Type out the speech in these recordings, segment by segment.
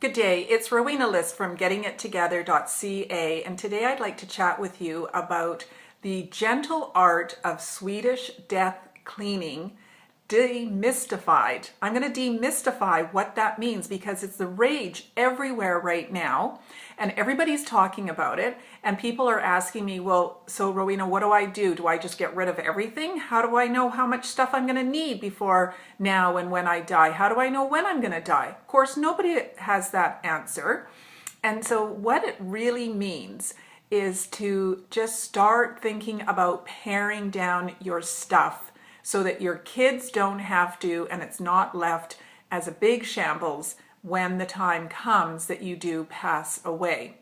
Good day, it's Rowena List from GettingItTogether.ca, and today I'd like to chat with you about the gentle art of Swedish death cleaning, demystified. I'm going to demystify what that means because it's the rage everywhere right now and everybody's talking about it, and people are asking me, well, so Rowena, what do I do? Do I just get rid of everything? How do I know how much stuff I'm going to need before now and when I die? How do I know when I'm going to die? Of course, nobody has that answer. And so what it really means is to just start thinking about paring down your stuff so that your kids don't have to, and it's not left as a big shambles when the time comes that you do pass away.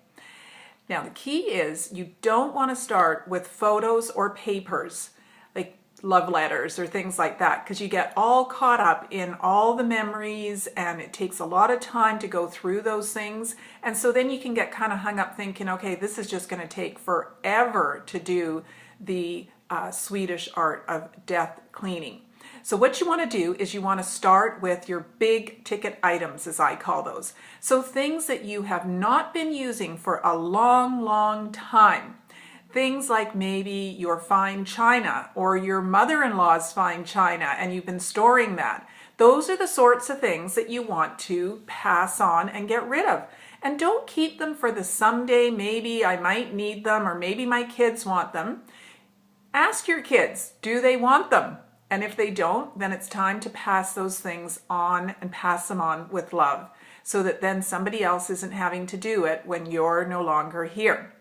Now, the key is you don't want to start with photos or papers, like love letters or things like that, because you get all caught up in all the memories and it takes a lot of time to go through those things. And so then you can get kind of hung up thinking, okay, this is just going to take forever to do the Swedish art of death cleaning. So what you want to do is you want to start with your big ticket items, as I call those. So things that you have not been using for a long time. Things like maybe your fine china or your mother-in-law's fine china and you've been storing that. Those are the sorts of things that you want to pass on and get rid of. And don't keep them for the someday, maybe I might need them or maybe my kids want them. Ask your kids, do they want them? And if they don't, then it's time to pass those things on and pass them on with love so that then somebody else isn't having to do it when you're no longer here.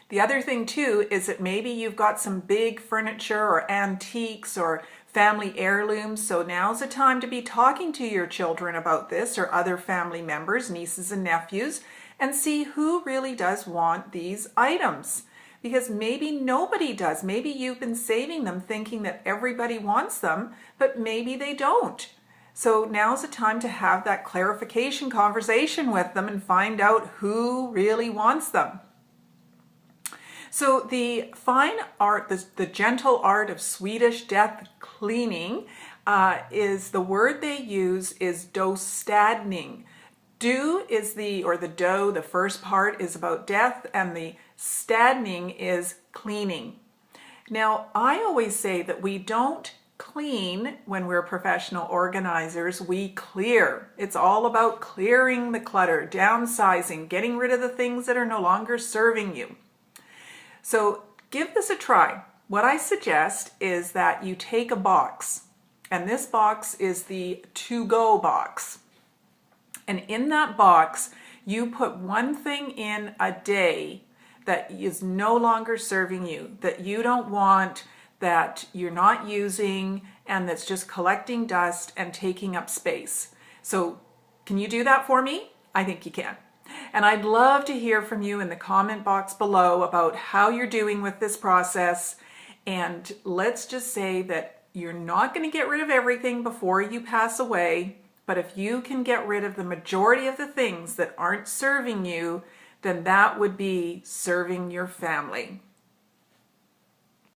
The other thing too is that maybe you've got some big furniture or antiques or family heirlooms, so now's the time to be talking to your children about this or other family members, nieces and nephews, and see who really does want these items. Because maybe nobody does. Maybe you've been saving them thinking that everybody wants them, but maybe they don't. So now's the time to have that clarification conversation with them and find out who really wants them. So the fine art, the gentle art of Swedish death cleaning is the word they use is dostadning. Do is the do, the first part is about death, and the stadning is cleaning. Now, I always say that we don't clean when we're professional organizers, we clear. It's all about clearing the clutter, downsizing, getting rid of the things that are no longer serving you. So give this a try. What I suggest is that you take a box, and this box is the to-go box. And in that box, you put one thing in a day that is no longer serving you, that you don't want, that you're not using, and that's just collecting dust and taking up space. So can you do that for me? I think you can. And I'd love to hear from you in the comment box below about how you're doing with this process. And let's just say that you're not going to get rid of everything before you pass away. But if you can get rid of the majority of the things that aren't serving you, then that would be serving your family.